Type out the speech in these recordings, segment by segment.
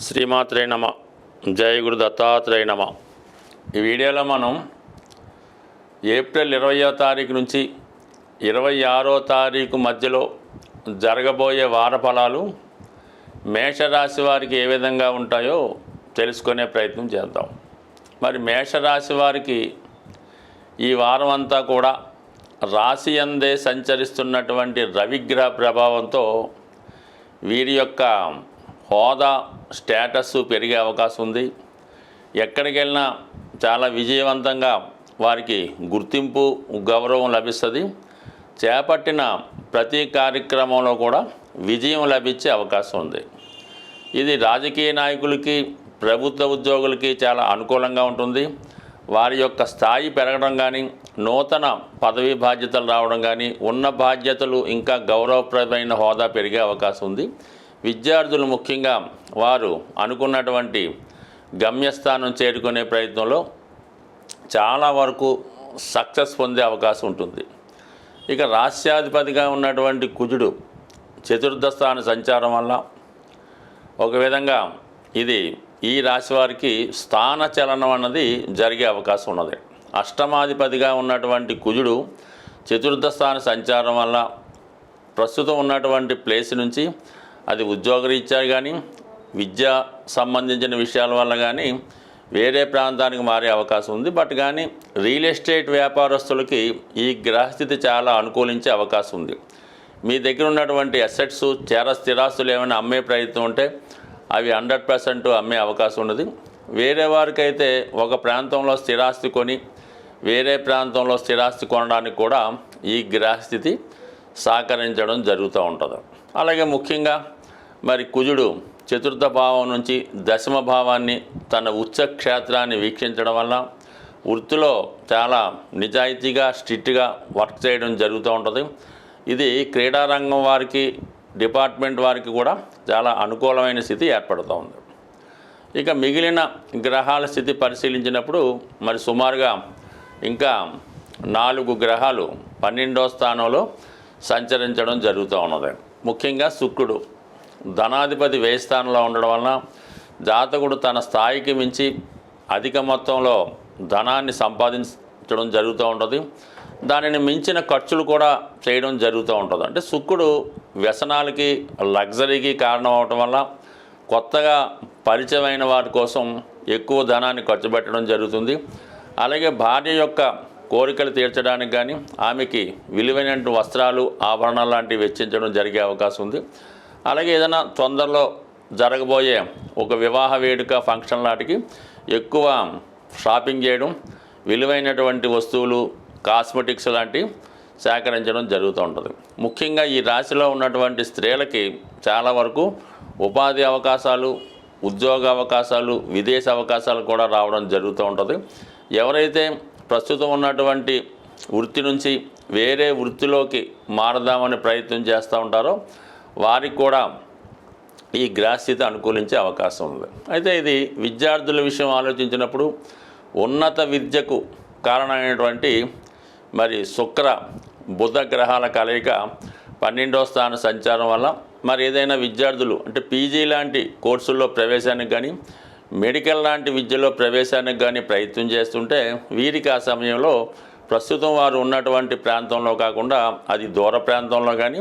శ్రీమాత్రే నమ. జయ గురు దత్తాత్రేయ నమ. ఈ వీడియోలో మనం ఏప్రిల్ 20వ తారీఖు నుంచి 26వ తారీఖు మధ్యలో జరగబోయే వార ఫలాలు మేషరాశి వారికి ఏ విధంగా ఉంటాయో తెలుసుకునే ప్రయత్నం చేద్దాం. మరి మేషరాశి వారికి ఈ వారం అంతా కూడా రాశి అందే సంచరిస్తున్నటువంటి రవిగ్రహ ప్రభావంతో వీరి యొక్క హోదా స్టేటస్ పెరిగే అవకాశం ఉంది. ఎక్కడికి వెళ్ళినా చాలా విజయవంతంగా వారికి గుర్తింపు గౌరవం లభిస్తుంది. చేపట్టిన ప్రతి కార్యక్రమంలో కూడా విజయం లభించే అవకాశం ఉంది. ఇది రాజకీయ నాయకులకి, ప్రభుత్వ ఉద్యోగులకి చాలా అనుకూలంగా ఉంటుంది. వారి యొక్క స్థాయి పెరగడం కానీ, నూతన పదవీ బాధ్యతలు రావడం కానీ, ఉన్న బాధ్యతలు ఇంకా గౌరవప్రదమైన హోదా పెరిగే అవకాశం ఉంది. విద్యార్థులు ముఖ్యంగా వారు అనుకున్నటువంటి గమ్యస్థానం చేరుకునే ప్రయత్నంలో చాలా వరకు సక్సెస్ పొందే అవకాశం ఉంటుంది. ఇక రాష్ట్రాధిపతిగా ఉన్నటువంటి కుజుడు చతుర్థ స్థాన సంచారం వల్ల ఒక విధంగా ఇది ఈ రాశి వారికి స్థాన చలనం అన్నది జరిగే అవకాశం ఉన్నది. అష్టమాధిపతిగా ఉన్నటువంటి కుజుడు చతుర్థ స్థాన సంచారం వల్ల ప్రస్తుతం ఉన్నటువంటి ప్లేస్ నుంచి అది ఉద్యోగరీత్యా కానీ, విద్య సంబంధించిన విషయాల వల్ల కానీ వేరే ప్రాంతానికి మారే అవకాశం ఉంది. బట్ కానీ రియల్ ఎస్టేట్ వ్యాపారస్తులకి ఈ గ్రహస్థితి చాలా అనుకూలించే అవకాశం ఉంది. మీ దగ్గర ఉన్నటువంటి అసెట్స్, స్థిరాస్తులు ఏమైనా అమ్మే ప్రయత్నం ఉంటే అవి 100% అమ్మే అవకాశం ఉన్నది. వేరే వారికైతే ఒక ప్రాంతంలో స్థిరాస్తి కొని వేరే ప్రాంతంలో స్థిరాస్తి కొనడానికి కూడా ఈ గ్రహస్థితి సహకరించడం జరుగుతూ ఉంటుంది. అలాగే ముఖ్యంగా మరి కుజుడు చతుర్థ భావం నుంచి దశమ భావాన్ని, తన ఉచ్చ క్షేత్రాన్ని వీక్షించడం వల్ల వృత్తిలో చాలా నిజాయితీగా, స్ట్రిక్ట్గా వర్క్ చేయడం జరుగుతూ ఉంటుంది. ఇది క్రీడారంగం వారికి, డిపార్ట్మెంట్ వారికి కూడా చాలా అనుకూలమైన స్థితి ఏర్పడుతూ ఉంది. ఇక మిగిలిన గ్రహాల స్థితి పరిశీలించినప్పుడు మరి సుమారుగా ఇంకా 4 గ్రహాలు 12వ స్థానంలో సంచరించడం జరుగుతూ ఉన్నది. ముఖ్యంగా శుక్రుడు ధనాధిపతి వ్యయ స్థానంలో ఉండడం వలన జాతకుడు తన స్థాయికి మించి అధిక మొత్తంలో ధనాన్ని సంపాదించడం జరుగుతూ ఉంటుంది. దానిని మించిన ఖర్చులు కూడా చేయడం జరుగుతూ ఉంటుంది. అంటే శుక్రుడు వ్యసనాలకి, లగ్జరీకి కారణం అవటం వల్ల కొత్తగా పరిచయమైన వారి కోసం ఎక్కువ ధనాన్ని ఖర్చు పెట్టడం జరుగుతుంది. అలాగే భార్య యొక్క కోరికలు తీర్చడానికి కానీ, ఆమెకి విలువైన వస్త్రాలు, ఆభరణాలు లాంటివి వెచ్చించడం జరిగే అవకాశం ఉంది. అలాగే ఏదైనా తొందరలో జరగబోయే ఒక వివాహ వేడుక, ఫంక్షన్ లాంటికి ఎక్కువ షాపింగ్ చేయడం, విలువైనటువంటి వస్తువులు, కాస్మెటిక్స్ లాంటివి సేకరించడం జరుగుతూ ఉంటుంది. ముఖ్యంగా ఈ రాశిలో ఉన్నటువంటి స్త్రీలకి చాలా వరకు ఉపాధి అవకాశాలు, ఉద్యోగ అవకాశాలు, విదేశీ అవకాశాలు కూడా రావడం జరుగుతూ ఉంటుంది. ఎవరైతే ప్రస్తుతం ఉన్నటువంటి వృత్తి నుంచి వేరే వృత్తిలోకి మారదామని ప్రయత్నం చేస్తూ ఉంటారో వారికి కూడా ఈ గ్రహస్థితి అనుకూలించే అవకాశం ఉంది. అయితే ఇది విద్యార్థుల విషయం ఆలోచించినప్పుడు ఉన్నత విద్యకు కారణమైనటువంటి మరి శుక్ర బుధ గ్రహాల కలయిక 12వ స్థాన సంచారం వల్ల మరి ఏదైనా విద్యార్థులు అంటే పీజీ లాంటి కోర్సుల్లో ప్రవేశానికి కానీ, మెడికల్ లాంటి విద్యలో ప్రవేశానికి కానీ ప్రయత్నం చేస్తుంటే వీరికి ఆ సమయంలో ప్రస్తుతం వారు ఉన్నటువంటి ప్రాంతంలో కాకుండా అది దూర ప్రాంతంలో కానీ,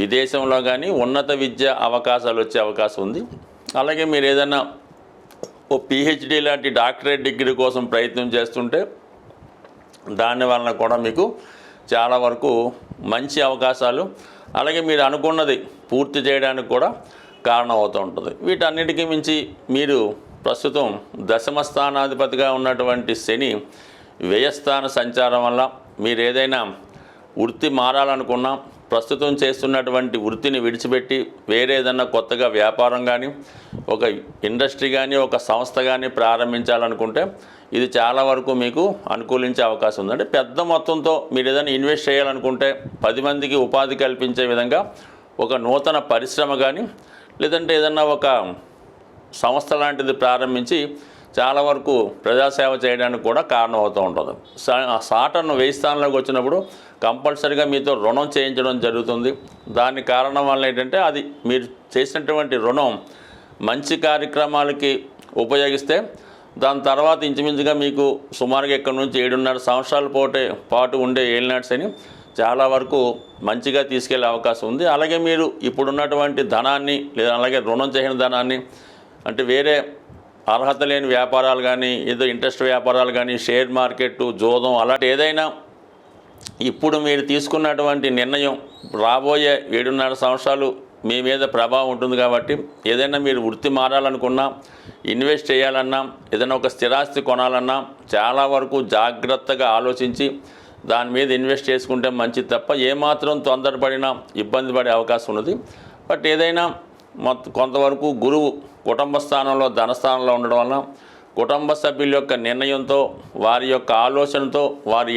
విదేశంలో కానీ ఉన్నత విద్య అవకాశాలు వచ్చే అవకాశం ఉంది. అలాగే మీరు ఏదైనా ఓ పిహెచ్డి లాంటి డాక్టరేట్ డిగ్రీ కోసం ప్రయత్నం చేస్తుంటే దాని వలన కూడా మీకు చాలా వరకు మంచి అవకాశాలు, అలాగే మీరు అనుకున్నది పూర్తి చేయడానికి కూడా కారణం అవుతూ ఉంటుంది. వీటన్నిటికీ మించి మీరు ప్రస్తుతం దశమ స్థానాధిపతిగా ఉన్నటువంటి శని వ్యయస్థాన సంచారం వల్ల మీరు ఏదైనా వృత్తి మారాలనుకున్నా, ప్రస్తుతం చేస్తున్నటువంటి వృత్తిని విడిచిపెట్టి వేరే ఏదన్నా కొత్తగా వ్యాపారం కానీ, ఒక ఇండస్ట్రీ కానీ, ఒక సంస్థ కానీ ప్రారంభించాలనుకుంటే ఇది చాలా వరకు మీకు అనుకూలించే అవకాశం ఉంది. అంటే పెద్ద మొత్తంతో మీరు ఏదైనా ఇన్వెస్ట్ చేయాలనుకుంటే 10 మందికి ఉపాధి కల్పించే విధంగా ఒక నూతన పరిశ్రమ కానీ, లేదంటే ఏదన్నా ఒక సంస్థ లాంటిది ప్రారంభించి చాలా వరకు ప్రజాసేవ చేయడానికి కూడా కారణం అవుతూ ఉంటుంది. సాటర్న్ వ్యయ స్థానంలోకి వచ్చినప్పుడు కంపల్సరీగా మీతో రుణం చేయించడం జరుగుతుంది. దాని కారణం వల్ల ఏంటంటే అది మీరు చేసినటువంటి రుణం మంచి కార్యక్రమాలకి ఉపయోగిస్తే దాని తర్వాత ఇంచుమించుగా మీకు సుమారుగా ఇక్కడ నుంచి 7.5 సంవత్సరాల పాటు ఉండే ఏలినాటి శని చాలా వరకు మంచిగా తీసుకెళ్లే అవకాశం ఉంది. అలాగే మీరు ఇప్పుడున్నటువంటి ధనాన్ని లేదా అలాగే రుణం చేసిన ధనాన్ని అంటే వేరే అర్హత లేని వ్యాపారాలు కానీ ఏదో ఇంట్రెస్ట్ వ్యాపారాలు కానీ షేర్ మార్కెట్ జోదం అలాంటి ఏదైనా ఇప్పుడు మీరు తీసుకున్నటువంటి నిర్ణయం రాబోయే 7.5 సంవత్సరాలు మీ మీద ప్రభావం ఉంటుంది. కాబట్టి ఏదైనా మీరు వృత్తి మారాలనుకున్నా ఇన్వెస్ట్ చేయాలన్నా ఏదైనా ఒక స్థిరాస్తి కొనాలన్నా చాలా వరకు జాగ్రత్తగా ఆలోచించి దాని మీద ఇన్వెస్ట్ చేసుకుంటే మంచిది తప్ప ఏమాత్రం తొందరపడినా ఇబ్బంది పడే అవకాశం ఉన్నది. బట్ ఏదైనా కొంతవరకు గురువు కుటుంబ స్థానంలో ధనస్థానంలో ఉండడం వల్ల కుటుంబ సభ్యుల యొక్క నిర్ణయంతో వారి యొక్క ఆలోచనతో వారు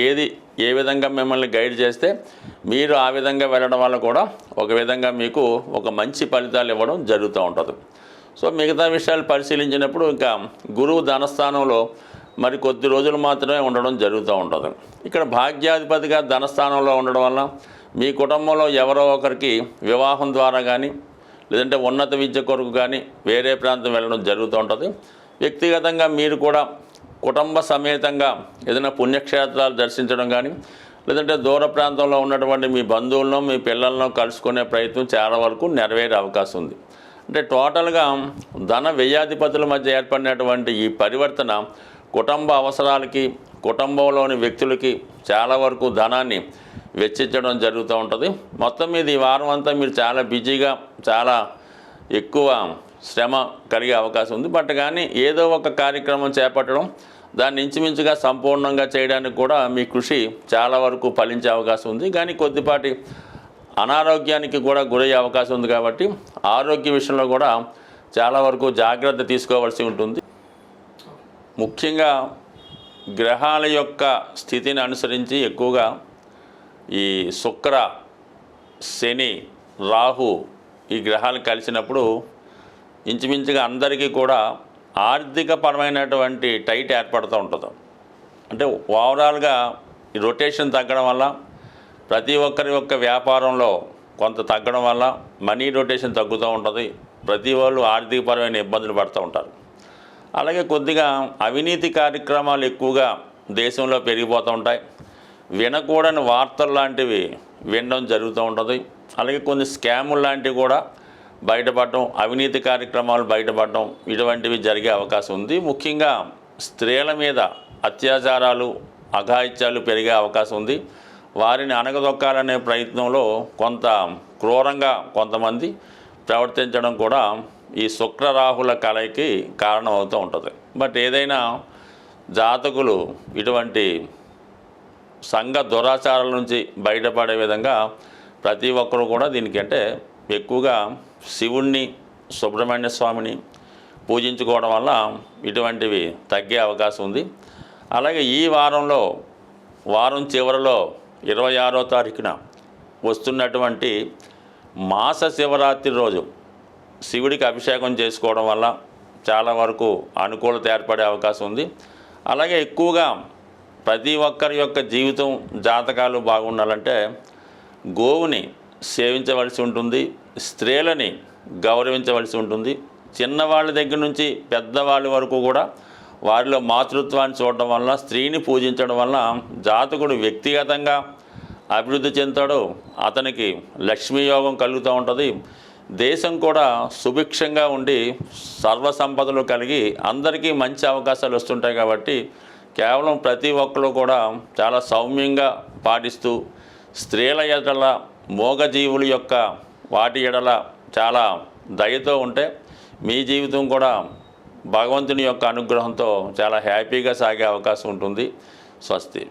ఏ విధంగా మిమ్మల్ని గైడ్ చేస్తే మీరు ఆ విధంగా వెళ్ళడం వల్ల కూడా ఒక విధంగా మీకు ఒక మంచి ఫలితాలు ఇవ్వడం జరుగుతూ ఉంటుంది. సో మిగతా విషయాలు పరిశీలించినప్పుడు ఇంకా గురువు ధనస్థానంలో మరి కొద్ది రోజులు మాత్రమే ఉండడం జరుగుతూ ఉంటుంది. ఇక్కడ భాగ్యాధిపతిగా ధనస్థానంలో ఉండడం వల్ల మీ కుటుంబంలో ఎవరో ఒకరికి వివాహం ద్వారా కానీ లేదంటే ఉన్నత విద్య కొరకు కానీ వేరే ప్రాంతం వెళ్ళడం జరుగుతూ ఉంటుంది. వ్యక్తిగతంగా మీరు కూడా కుటుంబ సమేతంగా ఏదైనా పుణ్యక్షేత్రాలు దర్శించడం కానీ లేదంటే దూర ప్రాంతంలో ఉన్నటువంటి మీ బంధువులను మీ పిల్లలను కలుసుకునే ప్రయత్నం చాలా వరకు నెరవేరే అవకాశం ఉంది. అంటే టోటల్గా ధన వ్యయాధిపతుల మధ్య ఏర్పడినటువంటి ఈ పరివర్తన కుటుంబ అవసరాలకి కుటుంబంలోని వ్యక్తులకి చాలా వరకు ధనాన్ని వెచ్చించడం జరుగుతూ ఉంటుంది. మొత్తం మీద ఈ వారం అంతా మీరు చాలా బిజీగా చాలా ఎక్కువ శ్రమ కలిగే అవకాశం ఉంది. బట్ కానీ ఏదో ఒక కార్యక్రమం చేపట్టడం దాన్ని ఇంచుమించుగా సంపూర్ణంగా చేయడానికి కూడా మీ కృషి చాలా వరకు ఫలించే అవకాశం ఉంది. కానీ కొద్దిపాటి అనారోగ్యానికి కూడా గురయ్యే అవకాశం ఉంది. కాబట్టి ఆరోగ్య విషయంలో కూడా చాలా వరకు జాగ్రత్త తీసుకోవాల్సి ఉంటుంది. ముఖ్యంగా గ్రహాల యొక్క స్థితిని అనుసరించి ఎక్కువగా ఈ శుక్ర శని రాహు ఈ గ్రహాలు కలిసినప్పుడు ఇంచుమించుగా అందరికీ కూడా ఆర్థిక పరమైనటువంటి టైట్ ఏర్పడుతూ ఉంటుంది. అంటే ఓవరాల్గా ఈ రొటేషన్ తగ్గడం వల్ల ప్రతి ఒక్కరి యొక్క వ్యాపారంలో కొంత తగ్గడం వల్ల మనీ రొటేషన్ తగ్గుతూ ఉంటుంది. ప్రతి వాళ్ళు ఆర్థికపరమైన ఇబ్బందులు పడుతూ ఉంటారు. అలాగే కొద్దిగా అవినీతి కార్యక్రమాలు ఎక్కువగా దేశంలో పెరిగిపోతూ ఉంటాయి. వినకూడని వార్తలు లాంటివి వినడం జరుగుతూ ఉంటుంది. అలాగే కొన్ని స్కాములు లాంటివి కూడా బయటపడటం అవినీతి కార్యక్రమాలు బయటపడటం ఇటువంటివి జరిగే అవకాశం ఉంది. ముఖ్యంగా స్త్రీల మీద అత్యాచారాలు అఘాయిత్యాలు పెరిగే అవకాశం ఉంది. వారిని అణగదొక్కాలనే ప్రయత్నంలో కొంత క్రూరంగా కొంతమంది ప్రవర్తించడం కూడా ఈ శుక్రరాహుల కలయికి కారణం అవుతూ ఉంటుంది. బట్ ఏదైనా జాతకులు ఇటువంటి సంఘ దురాచారాల నుంచి బయటపడే విధంగా ప్రతి ఒక్కరూ కూడా దీనికి అంటే ఎక్కువగా శివుణ్ణి సుబ్రహ్మణ్య స్వామిని పూజించుకోవడం వల్ల ఇటువంటివి తగ్గే అవకాశం ఉంది. అలాగే ఈ వారం చివరిలో 26వ తారీఖున వస్తున్నటువంటి మాస శివరాత్రి రోజు శివుడికి అభిషేకం చేసుకోవడం వల్ల చాలా వరకు అనుకూలత ఏర్పడే అవకాశం ఉంది. అలాగే ఎక్కువగా ప్రతి ఒక్కరి యొక్క జీవితం జాతకాలు బాగుండాలంటే గోవుని సేవించవలసి ఉంటుంది. స్త్రీలని గౌరవించవలసి ఉంటుంది. చిన్నవాళ్ళ దగ్గర నుంచి పెద్దవాళ్ళ వరకు కూడా వారిలో మాతృత్వాన్ని చూడడం వల్ల స్త్రీని పూజించడం వల్ల జాతకుడు వ్యక్తిగతంగా అభివృద్ధి చెందుతాడు. అతనికి లక్ష్మీయోగం కలుగుతూ ఉంటుంది. దేశం కూడా సుభిక్షంగా ఉండి సర్వసంపదలు కలిగి అందరికీ మంచి అవకాశాలు వస్తుంటాయి. కాబట్టి కేవలం ప్రతి ఒక్కరు కూడా చాలా సౌమ్యంగా పాటిస్తూ స్త్రీల ఎడల మోగజీవుల యొక్క వాటి ఎడల చాలా దయతో ఉంటే మీ జీవితం కూడా భగవంతుని యొక్క అనుగ్రహంతో చాలా హ్యాపీగా సాగే అవకాశం ఉంటుంది. స్వస్తి.